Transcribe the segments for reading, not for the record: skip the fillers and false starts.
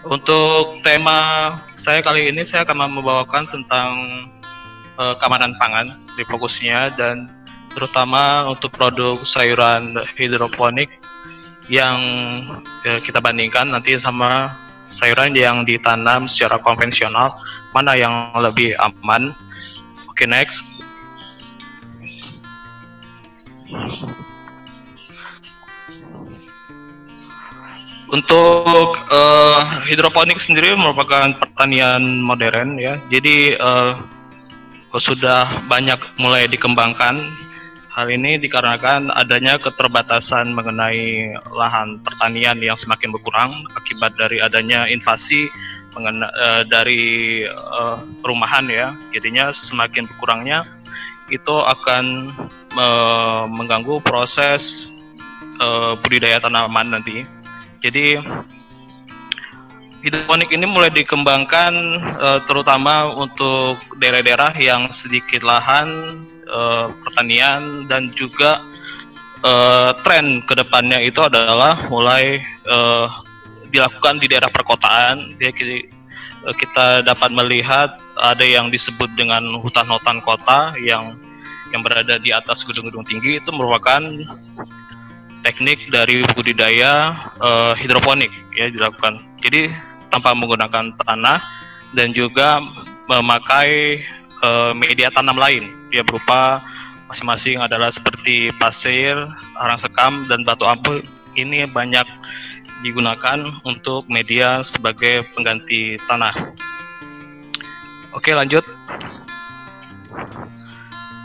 Untuk tema saya kali ini, saya akan membawakan tentang keamanan pangan di fokusnya, dan terutama untuk produk sayuran hidroponik yang kita bandingkan nanti sama sayuran yang ditanam secara konvensional, mana yang lebih aman. Oke, next. Untuk hidroponik sendiri merupakan pertanian modern ya, jadi sudah banyak mulai dikembangkan. Hal ini dikarenakan adanya keterbatasan mengenai lahan pertanian yang semakin berkurang akibat dari adanya invasi dari perumahan ya. Jadinya semakin berkurangnya itu akan mengganggu proses budidaya tanaman nanti. Jadi hidroponik ini mulai dikembangkan terutama untuk daerah-daerah yang sedikit lahan pertanian, dan juga tren kedepannya itu adalah mulai dilakukan di daerah perkotaan. Jadi kita dapat melihat ada yang disebut dengan hutan-hutan kota yang berada di atas gedung-gedung tinggi. Itu merupakan teknik dari budidaya hidroponik ya dilakukan. Jadi tanpa menggunakan tanah dan juga memakai media tanam lain ya, berupa masing-masing adalah seperti pasir, arang sekam, dan batu ampul. Ini banyak digunakan untuk media sebagai pengganti tanah. Oke, lanjut.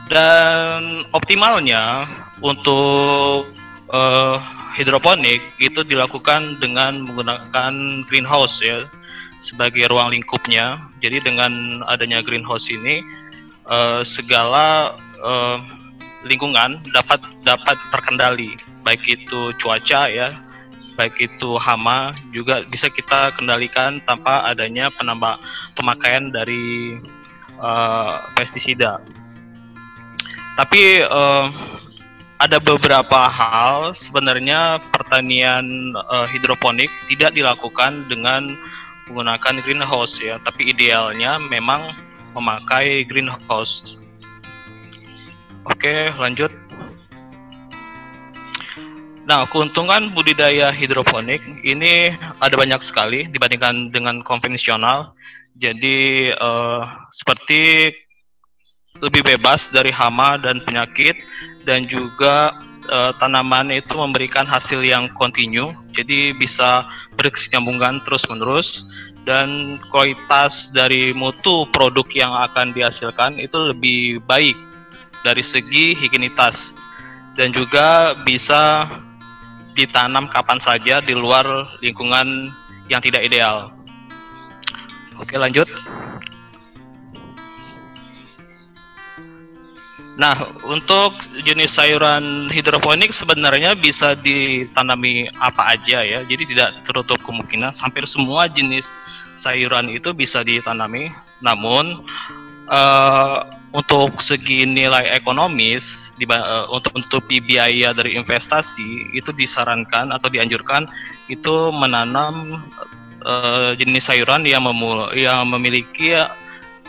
Dan optimalnya untuk hidroponik itu dilakukan dengan menggunakan greenhouse ya sebagai ruang lingkupnya. Jadi dengan adanya greenhouse ini segala lingkungan dapat terkendali, baik itu cuaca ya, baik itu hama, juga bisa kita kendalikan tanpa adanya pemakaian dari pestisida. Tapi ada beberapa hal sebenarnya pertanian hidroponik tidak dilakukan dengan menggunakan greenhouse ya, tapi idealnya memang memakai greenhouse. Oke, lanjut. Nah, keuntungan budidaya hidroponik ini ada banyak sekali dibandingkan dengan konvensional. Jadi seperti lebih bebas dari hama dan penyakit, dan juga tanaman itu memberikan hasil yang kontinu, jadi bisa berkesinambungan terus-menerus, dan kualitas dari mutu produk yang akan dihasilkan itu lebih baik dari segi higienitas, dan juga bisa ditanam kapan saja di luar lingkungan yang tidak ideal. Oke, lanjut. Nah, untuk jenis sayuran hidroponik sebenarnya bisa ditanami apa aja ya, jadi tidak tertutup kemungkinan hampir semua jenis sayuran itu bisa ditanami. Namun untuk segi nilai ekonomis untuk menutupi biaya dari investasi, itu disarankan atau dianjurkan itu menanam jenis sayuran yang memiliki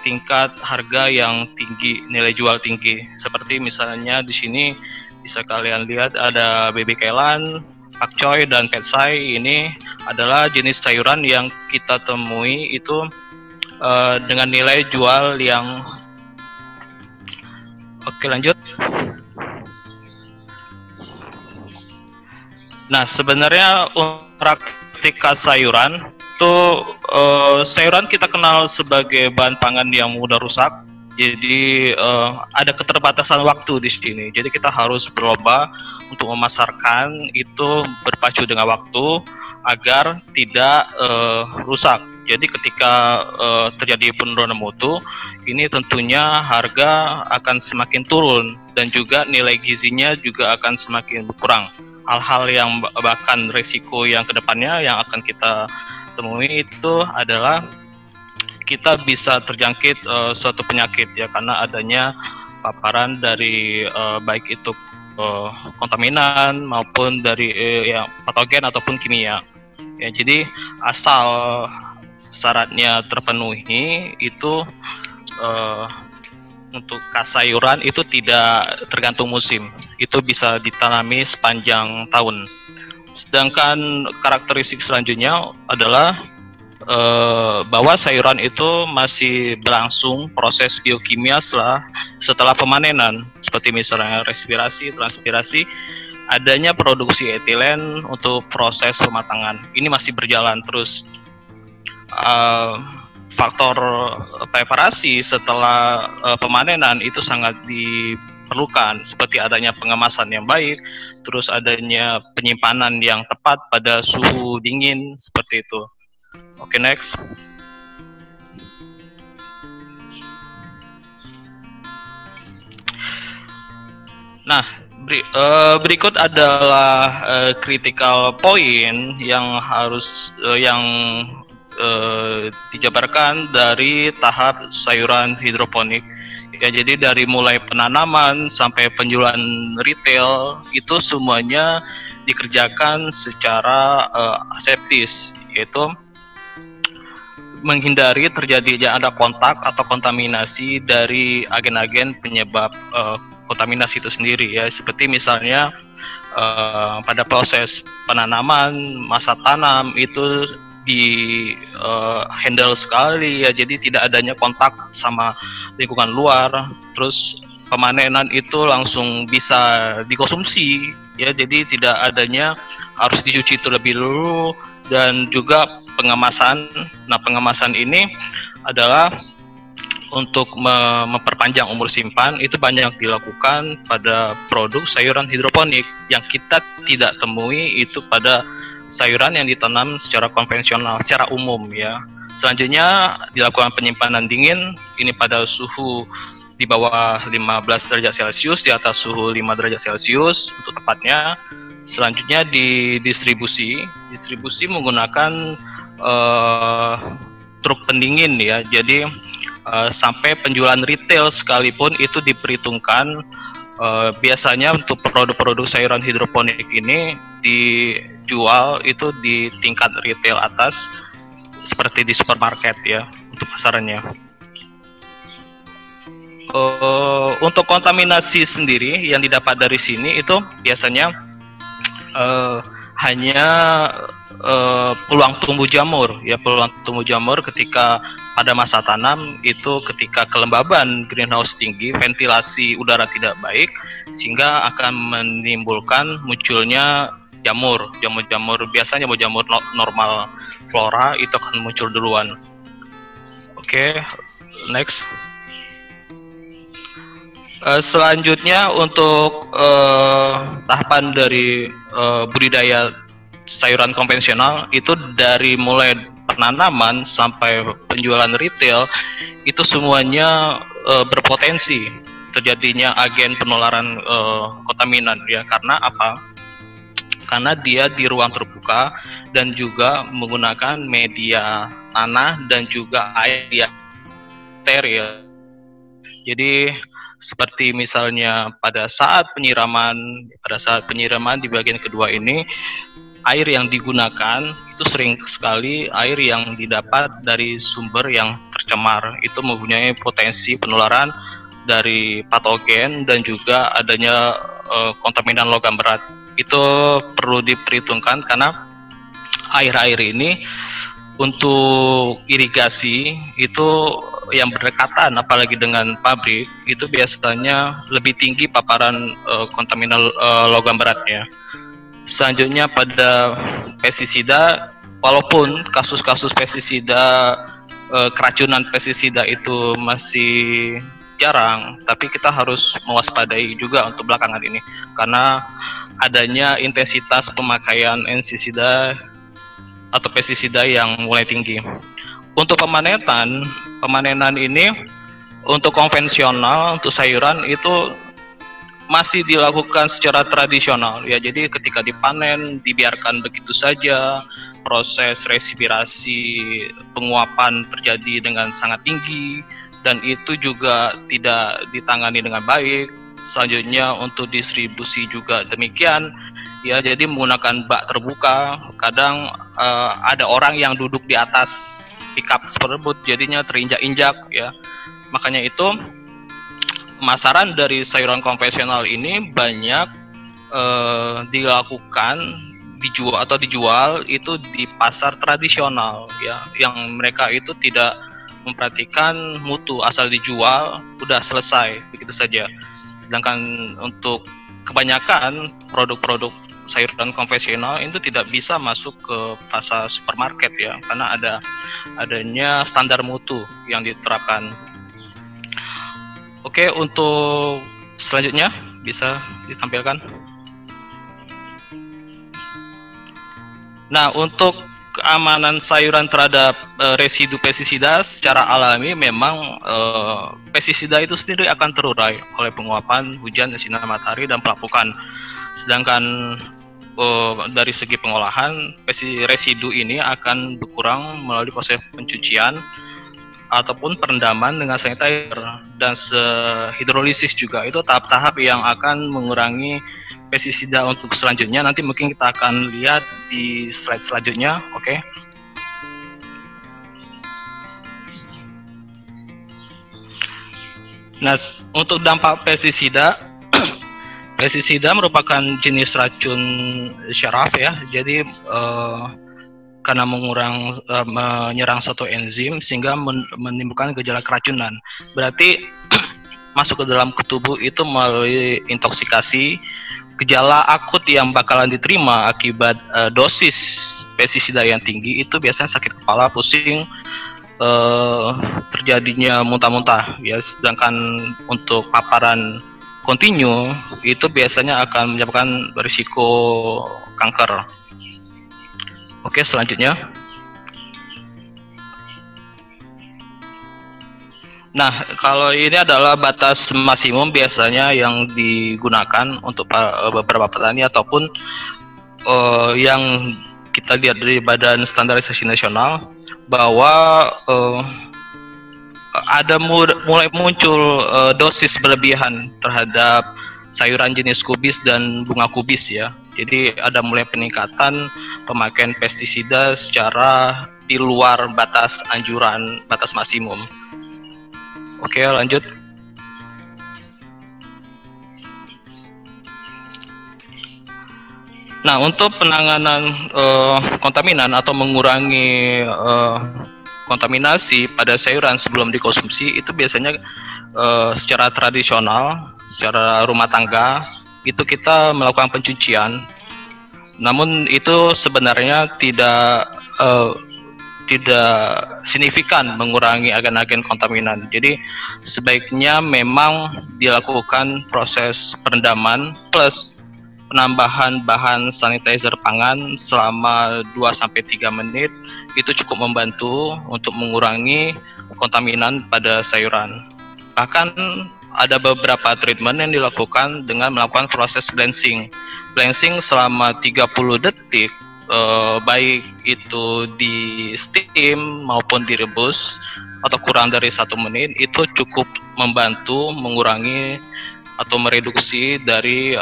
tingkat harga yang tinggi, nilai jual tinggi. Seperti misalnya di sini bisa kalian lihat ada baby kailan, pakcoy, dan petsai. Ini adalah jenis sayuran yang kita temui itu dengan nilai jual yang oke, lanjut. Nah, sebenarnya karakteristika sayuran itu sayuran kita kenal sebagai bahan pangan yang mudah rusak. Jadi ada keterbatasan waktu di sini. Jadi kita harus berlomba untuk memasarkan itu berpacu dengan waktu agar tidak rusak. Jadi ketika terjadi penurunan mutu, ini tentunya harga akan semakin turun, dan juga nilai gizinya juga akan semakin berkurang. Hal-hal yang bahkan risiko yang kedepannya yang akan kita temui itu adalah kita bisa terjangkit suatu penyakit ya, karena adanya paparan dari baik itu kontaminan maupun dari patogen ataupun kimia. Ya, jadi asal syaratnya terpenuhi itu untuk sayuran itu tidak tergantung musim, itu bisa ditanami sepanjang tahun. Sedangkan karakteristik selanjutnya adalah bahwa sayuran itu masih berlangsung proses biokimia setelah pemanenan, seperti misalnya respirasi, transpirasi, adanya produksi etilen untuk proses pematangan. Ini masih berjalan terus. Faktor preparasi setelah pemanenan itu sangat diperlukan, seperti adanya pengemasan yang baik, terus adanya penyimpanan yang tepat pada suhu dingin, seperti itu. Oke, next. Nah, berikut adalah critical point yang harus dijabarkan dari tahap sayuran hidroponik. Ya, jadi dari mulai penanaman sampai penjualan retail itu semuanya dikerjakan secara aseptis, yaitu menghindari terjadinya ada kontak atau kontaminasi dari agen-agen penyebab kontaminasi itu sendiri, ya, seperti misalnya pada proses penanaman, masa tanam itu di handle sekali, ya, jadi tidak adanya kontak sama lingkungan luar. Terus pemanenan itu langsung bisa dikonsumsi, ya, jadi tidak adanya harus dicuci terlebih dulu. Dan juga pengemasan. Nah, pengemasan ini adalah untuk memperpanjang umur simpan, itu banyak dilakukan pada produk sayuran hidroponik yang kita tidak temui itu pada sayuran yang ditanam secara konvensional, secara umum, ya. Selanjutnya dilakukan penyimpanan dingin, ini pada suhu di bawah 15 derajat Celcius, di atas suhu 5 derajat Celcius untuk tepatnya. Selanjutnya didistribusi menggunakan truk pendingin, ya. Jadi sampai penjualan retail sekalipun itu diperhitungkan. Biasanya untuk produk-produk sayuran hidroponik ini dijual itu di tingkat retail atas seperti di supermarket, ya, untuk pasarannya. Untuk kontaminasi sendiri yang didapat dari sini itu biasanya hanya peluang tumbuh jamur, ya, peluang tumbuh jamur ketika pada masa tanam itu ketika kelembaban greenhouse tinggi, ventilasi udara tidak baik, sehingga akan menimbulkan munculnya jamur biasanya jamur normal flora itu akan muncul duluan. Oke, next. Selanjutnya untuk tahapan dari budidaya sayuran konvensional itu dari mulai penanaman sampai penjualan retail itu semuanya berpotensi terjadinya agen penularan kontaminan, ya. Karena apa? Karena dia di ruang terbuka dan juga menggunakan media tanah dan juga air yang steril. Jadi seperti misalnya pada saat penyiraman di bagian kedua ini, air yang digunakan itu sering sekali air yang didapat dari sumber yang tercemar, itu mempunyai potensi penularan dari patogen dan juga adanya kontaminan logam berat. Itu perlu diperhitungkan karena air-air ini untuk irigasi itu yang berdekatan apalagi dengan pabrik itu biasanya lebih tinggi paparan kontaminan logam beratnya. Selanjutnya pada pestisida, walaupun kasus-kasus pestisida, keracunan pestisida itu masih jarang, tapi kita harus mewaspadai juga untuk belakangan ini karena adanya intensitas pemakaian insisida atau pestisida yang mulai tinggi. Untuk pemanenan ini untuk konvensional, untuk sayuran itu masih dilakukan secara tradisional, ya. Jadi ketika dipanen dibiarkan begitu saja, proses respirasi penguapan terjadi dengan sangat tinggi dan itu juga tidak ditangani dengan baik. Selanjutnya untuk distribusi juga demikian, ya. Jadi menggunakan bak terbuka, kadang ada orang yang duduk di atas pickup tersebut jadinya terinjak-injak ya. Makanya itu pemasaran dari sayuran konvensional ini banyak dilakukan dijual itu di pasar tradisional ya, yang mereka itu tidak memperhatikan mutu, asal dijual udah selesai begitu saja. Sedangkan untuk kebanyakan produk-produk sayuran konvensional itu tidak bisa masuk ke pasar supermarket ya, karena adanya standar mutu yang diterapkan. Oke, untuk selanjutnya bisa ditampilkan. Nah, untuk keamanan sayuran terhadap residu pestisida secara alami, memang pestisida itu sendiri akan terurai oleh penguapan, hujan, sinar matahari, dan pelapukan. Sedangkan dari segi pengolahan, residu ini akan berkurang melalui proses pencucian ataupun perendaman dengan sanitizer dan hidrolisis juga. Itu tahap-tahap yang akan mengurangi pestisida untuk selanjutnya. Nanti mungkin kita akan lihat di slide selanjutnya. Oke. Nah, untuk dampak pestisida, pestisida merupakan jenis racun syaraf ya. Jadi karena menyerang suatu enzim sehingga menimbulkan gejala keracunan. Berarti masuk ke dalam tubuh itu melalui intoksikasi. Gejala akut yang bakalan diterima akibat dosis pestisida yang tinggi itu biasanya sakit kepala, pusing, terjadinya muntah-muntah ya. Sedangkan untuk paparan kontinu itu biasanya akan menyebabkan risiko kanker. Oke, selanjutnya. Nah, kalau ini adalah batas maksimum biasanya yang digunakan untuk beberapa petani ataupun yang kita lihat dari Badan Standarisasi Nasional, bahwa ada mulai muncul dosis berlebihan terhadap sayuran jenis kubis dan bunga kubis ya. Jadi ada mulai peningkatan pemakaian pestisida secara di luar batas anjuran, batas maksimum. Oke, lanjut. Nah, untuk penanganan kontaminan atau mengurangi kontaminasi pada sayuran sebelum dikonsumsi itu biasanya secara tradisional, secara rumah tangga itu kita melakukan pencucian. Namun itu sebenarnya tidak signifikan mengurangi agen-agen kontaminan. Jadi sebaiknya memang dilakukan proses perendaman plus penambahan bahan sanitizer pangan selama 2-3 menit. Itu cukup membantu untuk mengurangi kontaminan pada sayuran. Bahkan ada beberapa treatment yang dilakukan dengan melakukan proses blanching. Blanching selama 30 detik, baik itu di steam maupun direbus atau kurang dari 1 menit, itu cukup membantu mengurangi atau mereduksi dari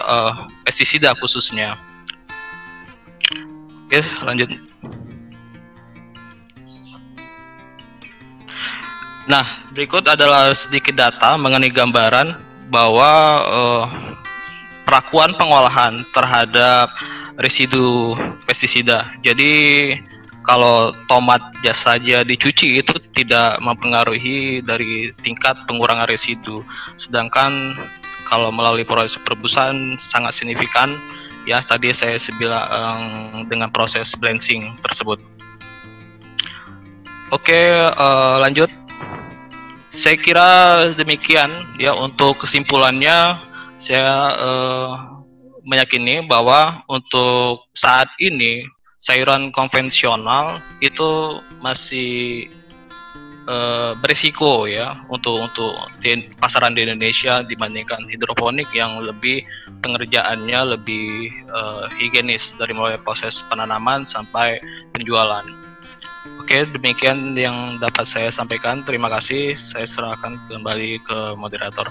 pestisida khususnya. Oke, lanjut. Nah, berikut adalah sedikit data mengenai gambaran bahwa perakuan pengolahan terhadap residu pestisida. Jadi kalau tomat saja dicuci itu tidak mempengaruhi dari tingkat pengurangan residu. Sedangkan kalau melalui proses perebusan sangat signifikan ya, tadi saya bilang dengan proses blanching tersebut. Oke, lanjut. Saya kira demikian ya untuk kesimpulannya. Saya meyakini bahwa untuk saat ini sayuran konvensional itu masih berisiko ya untuk di pasaran di Indonesia dibandingkan hidroponik yang lebih pengerjaannya lebih higienis dari mulai proses penanaman sampai penjualan. Oke, demikian yang dapat saya sampaikan. Terima kasih. Saya serahkan kembali ke moderator.